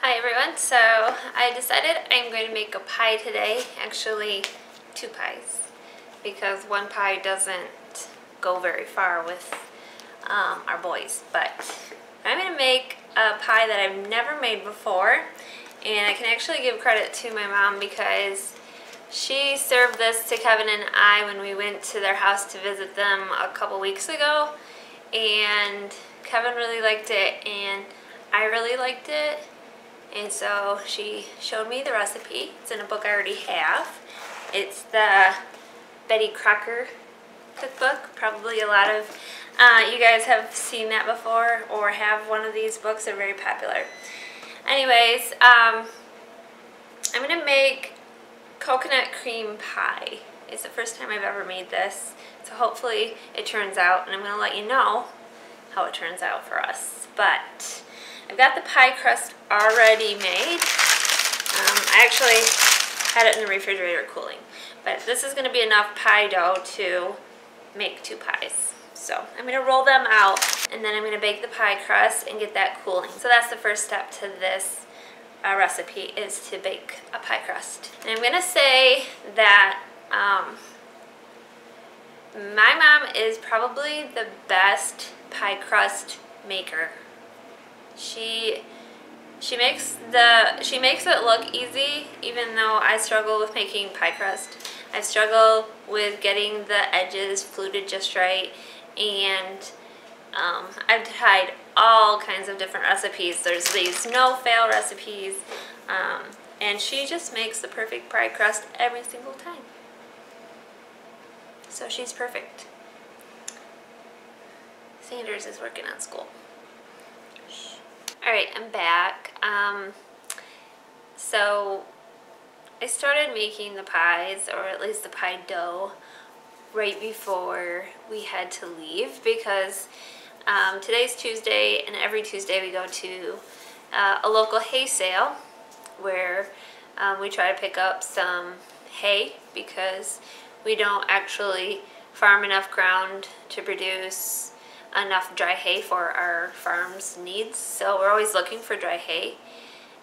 Hi everyone, so I decided I'm going to make a pie today, actually 2 pies, because 1 pie doesn't go very far with our boys, but I'm going to make a pie that I've never made before, and I can actually give credit to my mom because she served this to Kevin and I when we went to their house to visit them a couple weeks ago, and Kevin really liked it and I really liked it. And so she showed me the recipe. It's in a book I already have. It's the Betty Crocker cookbook. Probably a lot of you guys have seen that before or have one of these books. They're very popular. Anyways, I'm going to make coconut cream pie. It's the first time I've ever made this. So hopefully it turns out, and I'm going to let you know how it turns out for us. But I've got the pie crust already made. I actually had it in the refrigerator cooling. But this is going to be enough pie dough to make 2 pies. So I'm going to roll them out and then I'm going to bake the pie crust and get that cooling. So that's the first step to this recipe, is to bake a pie crust. And I'm going to say that my mom is probably the best pie crust maker. She makes it look easy, even though I struggle with making pie crust. I struggle with getting the edges fluted just right, and I've tried all kinds of different recipes. There's these no-fail recipes, and she just makes the perfect pie crust every single time. So she's perfect. Sanders is working on school. Alright, I'm back. So I started making the pies, or at least the pie dough, right before we had to leave because today's Tuesday, and every Tuesday we go to a local hay sale where we try to pick up some hay because we don't actually farm enough ground to produce enough dry hay for our farm's needs, so we're always looking for dry hay.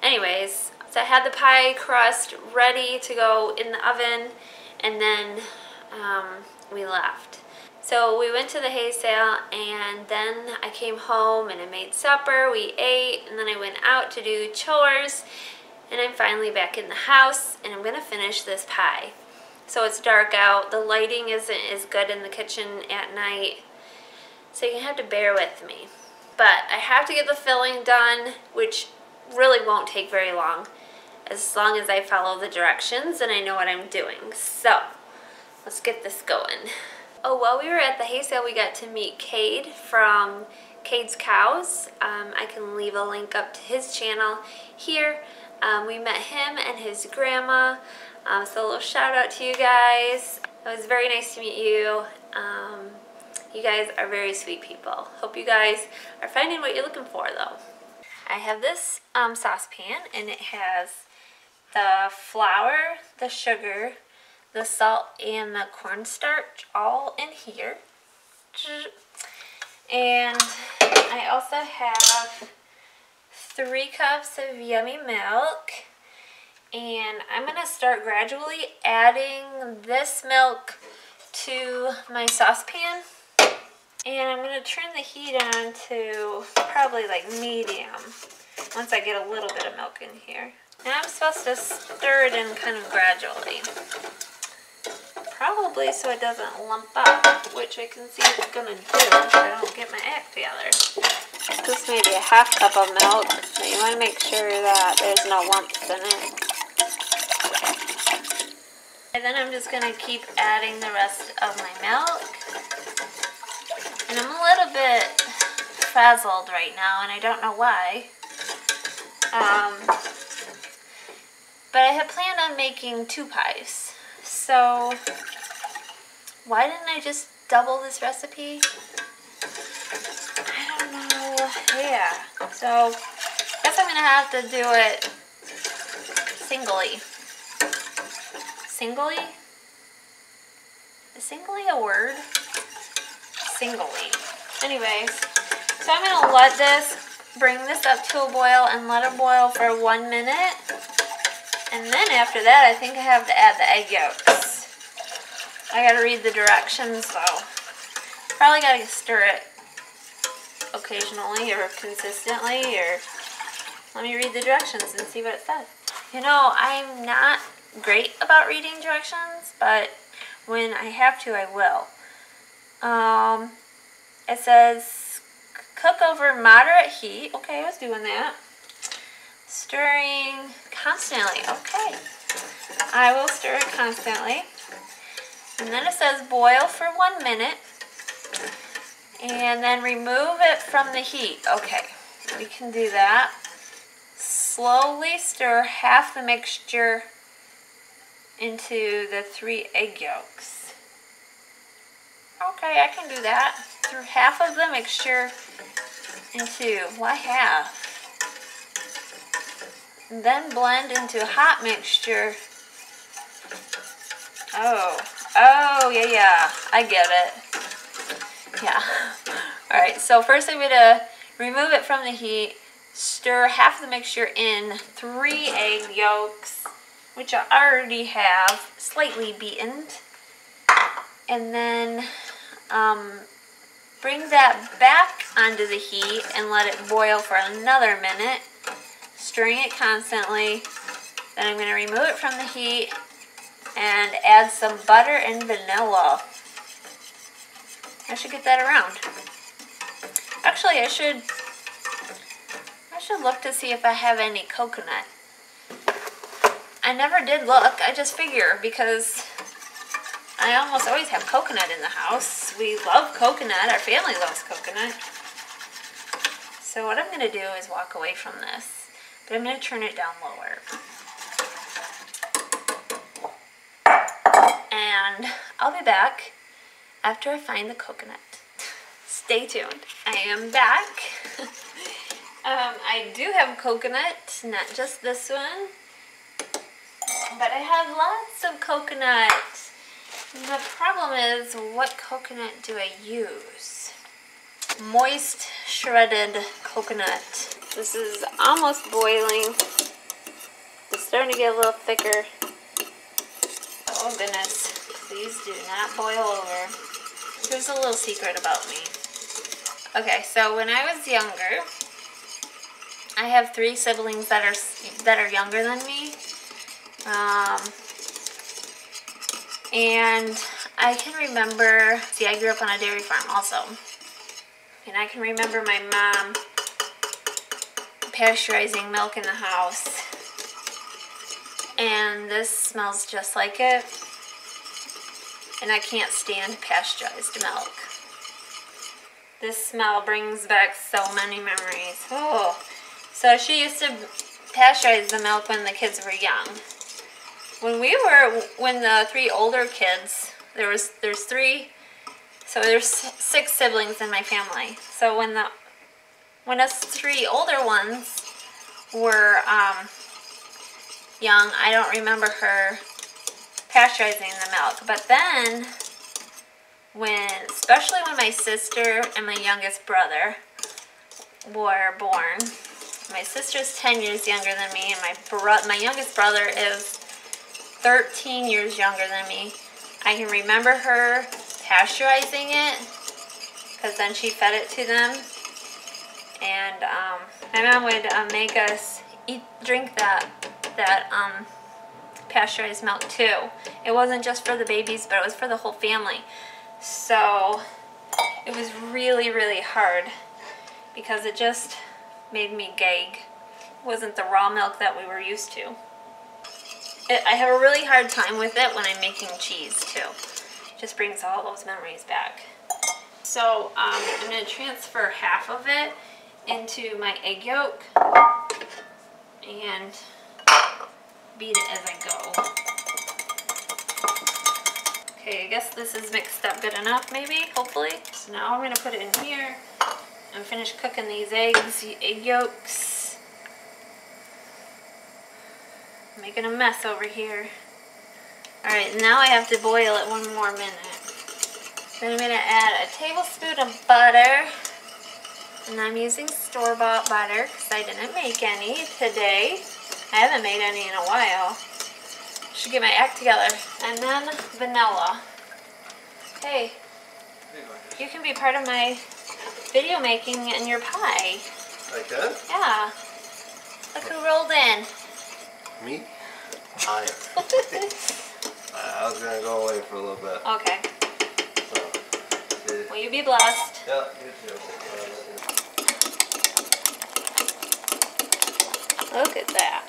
Anyways, so I had the pie crust ready to go in the oven, and then we left. So we went to the hay sale, and then I came home and I made supper, we ate, and then I went out to do chores, and I'm finally back in the house, and I'm gonna finish this pie. So it's dark out, the lighting isn't as good in the kitchen at night, so you have to bear with me. But I have to get the filling done, which really won't take very long as I follow the directions and I know what I'm doing. So let's get this going. Oh, while we were at the hay sale, we got to meet Cade from Cade's Cows. I can leave a link up to his channel here. We met him and his grandma. So a little shout out to you guys. It was very nice to meet you. You guys are very sweet people. Hope you guys are finding what you're looking for though. I have this saucepan, and it has the flour, the sugar, the salt, and the cornstarch all in here. And I also have 3 cups of yummy milk. And I'm going to start gradually adding this milk to my saucepan. And I'm going to turn the heat on to probably like medium once I get a little bit of milk in here. And I'm supposed to stir it in kind of gradually. Probably so it doesn't lump up, which I can see it's going to do if I don't get my act together. This may be a ½ cup of milk, but you want to make sure that there's no lumps in it. And then I'm just going to keep adding the rest of my milk. And I'm a little bit frazzled right now, and I don't know why. But I had planned on making 2 pies. So why didn't I just double this recipe? I don't know. Yeah. So I guess I'm going to have to do it singly. Singly? Is singly a word? Singly. Anyways, so I'm going to let this bring this up to a boil and let it boil for 1 minute. And then after that, I think I have to add the egg yolks. I gotta read the directions, so probably gotta stir it occasionally or consistently, or let me read the directions and see what it says. You know, I'm not great about reading directions, but when I have to, I will. It says cook over moderate heat. Okay, I was doing that. Stirring constantly. Okay. I will stir it constantly. And then it says boil for 1 minute. And then remove it from the heat. Okay, we can do that. Slowly stir half the mixture into the 3 egg yolks. Okay, I can do that. Through half of the mixture into, why half? And then blend into hot mixture. Oh, yeah, I get it. Yeah. Alright, so first I'm going to remove it from the heat, stir half the mixture in 3 egg yolks, which I already have slightly beaten, and then bring that back onto the heat and let it boil for another minute, stirring it constantly. Then I'm going to remove it from the heat and add some butter and vanilla. I should get that around. Actually, I should look to see if I have any coconut. I never did look. I just figure because I almost always have coconut in the house. We love coconut. Our family loves coconut. So what I'm going to do is walk away from this. But I'm going to turn it down lower. And I'll be back after I find the coconut. Stay tuned. I am back. I do have coconut, not just this one, but I have lots of coconut. The problem is, what coconut do I use? Moist shredded coconut. This is almost boiling. It's starting to get a little thicker. Oh goodness, please do not boil over. Here's a little secret about me. Okay, so when I was younger, I have 3 siblings that are younger than me. And I can remember, see, I grew up on a dairy farm also. And I can remember my mom pasteurizing milk in the house. And this smells just like it. And I can't stand pasteurized milk. This smell brings back so many memories. Oh. So she used to pasteurize the milk when the kids were young. When the 3 older kids, there's 3, so there's 6 siblings in my family. So when us 3 older ones were young, I don't remember her pasteurizing the milk. But then, especially when my sister and my youngest brother were born, my sister's 10 years younger than me, and my youngest brother is 13 years younger than me. I can remember her pasteurizing it, because then she fed it to them. And my mom would make us drink that pasteurized milk too. It wasn't just for the babies, but it was for the whole family. So it was really, really hard because it just made me gag. It wasn't the raw milk that we were used to. I have a really hard time with it when I'm making cheese too. It just brings all those memories back. So I'm going to transfer half of it into my egg yolk and beat it as I go. Okay, I guess this is mixed up good enough maybe, hopefully. So now I'm going to put it in here and finish cooking these egg yolks. I'm making a mess over here. Alright, now I have to boil it 1 more minute. Then I'm going to add a tablespoon of butter. And I'm using store-bought butter because I didn't make any today. I haven't made any in a while. Should get my act together. And then vanilla. Hey, you can be part of my video making in your pie. I can? Yeah. Look who rolled in. Me? I was going to go away for a little bit. Okay. So, Will you be blessed? yeah, you too. Look at that.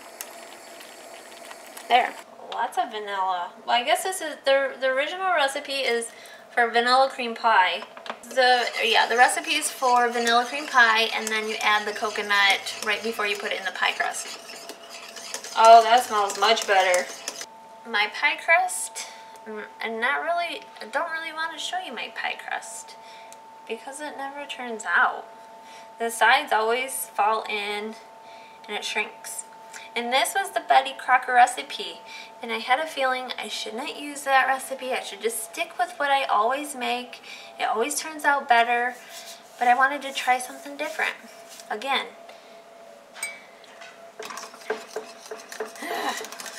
There. Lots of vanilla. Well, I guess this is the original recipe is for vanilla cream pie. The recipe is for vanilla cream pie, and then you add the coconut right before you put it in the pie crust. Oh, that smells much better. My pie crust, I don't really want to show you my pie crust because it never turns out. The sides always fall in and it shrinks. And this was the Betty Crocker recipe, and I had a feeling I shouldn't use that recipe. I should just stick with what I always make. It always turns out better, but I wanted to try something different. Again.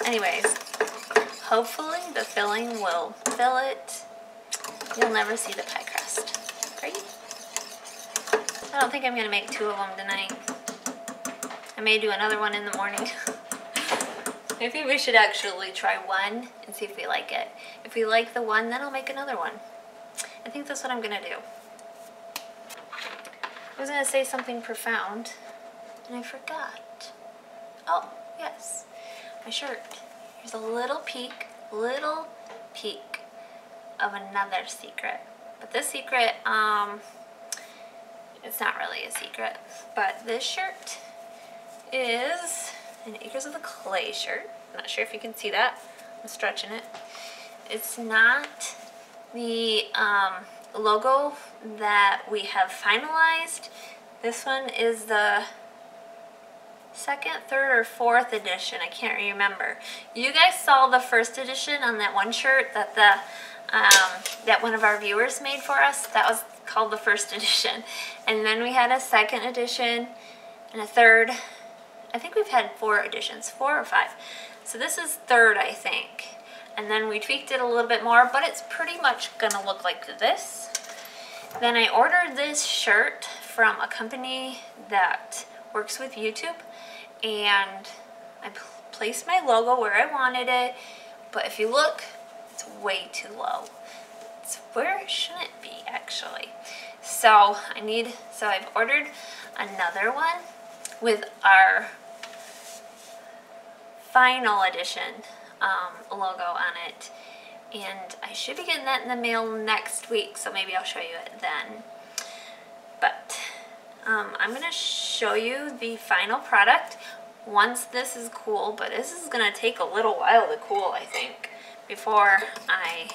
Anyways, hopefully the filling will fill it. You'll never see the pie crust. Right? I don't think I'm going to make 2 of them tonight. I may do another one in the morning. Maybe we should actually try one and see if we like it. If we like the one, then I'll make another one. I think that's what I'm gonna do. I was gonna say something profound, and I forgot. Oh, yes, my shirt. Here's a little peek of another secret. But this secret, it's not really a secret, but this shirt is an Acres of the Clay shirt. I'm not sure if you can see that. I'm stretching it. It's not the logo that we have finalized. This one is the 2nd, 3rd, or 4th edition. I can't remember. You guys saw the 1st edition on that one shirt that that one of our viewers made for us. That was called the 1st edition. And then we had a 2nd edition and a 3rd. I think we've had 4 editions, 4 or 5. So this is 3rd, I think. And then we tweaked it a little bit more, but it's pretty much gonna look like this. Then I ordered this shirt from a company that works with YouTube, and I placed my logo where I wanted it, but if you look, it's way too low. It's where it shouldn't be, actually. So I've ordered another one with our final edition logo on it, and I should be getting that in the mail next week, so maybe I'll show you it then. But I'm gonna show you the final product once this is cool, but this is gonna take a little while to cool, I think, before I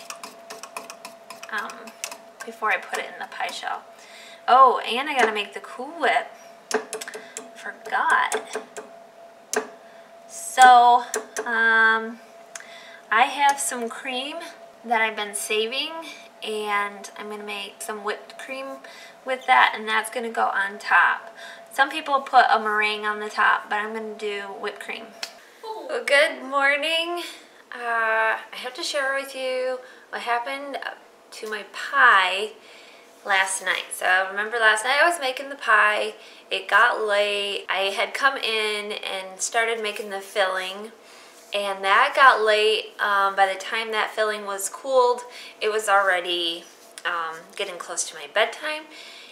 put it in the pie shell. Oh, and I gotta make the Cool Whip. Forgot. So, I have some cream that I've been saving, and I'm going to make some whipped cream with that, and that's going to go on top. Some people put a meringue on the top, but I'm going to do whipped cream. Well, good morning. I have to share with you what happened to my pie last night. So remember last night I was making the pie. It got late. I had come in and started making the filling, and that got late. By the time that filling was cooled, it was already getting close to my bedtime.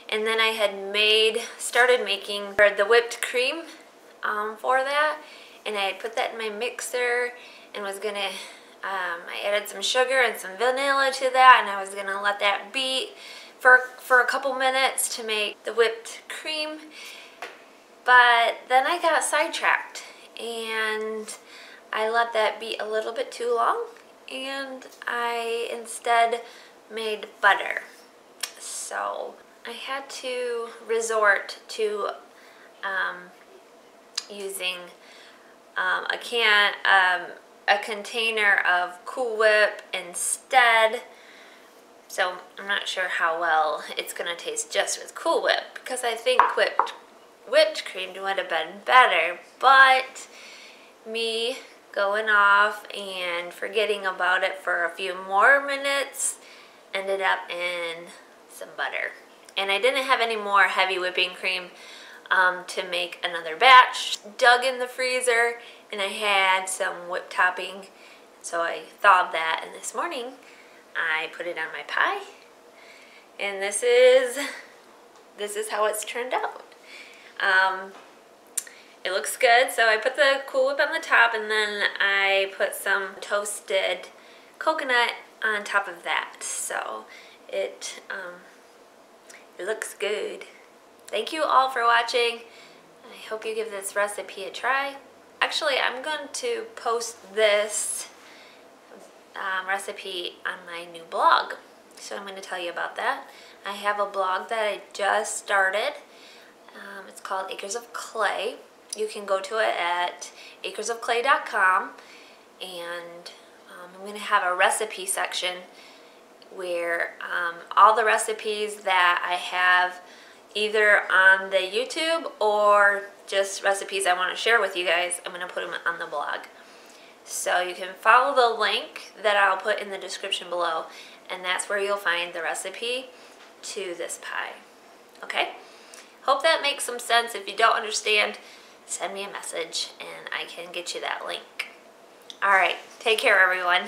And then I had started making the whipped cream for that, and I had put that in my mixer and was gonna I added some sugar and some vanilla to that, and I was gonna let that beat for a couple minutes to make the whipped cream. But then I got sidetracked and I let that beat a little bit too long, and I instead made butter. So I had to resort to using a container of Cool Whip instead, So I'm not sure how well it's gonna taste just with Cool Whip, because I think whipped cream would have been better, but me going off and forgetting about it for a few more minutes ended up in some butter. And I didn't have any more heavy whipping cream to make another batch. Dug in the freezer and I had some whipped topping, so I thawed that, and this morning I put it on my pie, and this is how it's turned out. It looks good, so I put the Cool Whip on the top, and then I put some toasted coconut on top of that, so it looks good. Thank you all for watching. I hope you give this recipe a try. Actually, I'm going to post this recipe on my new blog, so I'm going to tell you about that. I have a blog that I just started. It's called Acres of Clay. You can go to it at acresofclay.com, and I'm going to have a recipe section where all the recipes that I have either on the YouTube or just recipes I want to share with you guys, I'm going to put them on the blog. So you can follow the link that I'll put in the description below, and that's where you'll find the recipe to this pie. Okay? Hope that makes some sense. If you don't understand, send me a message and I can get you that link. Alright, take care everyone.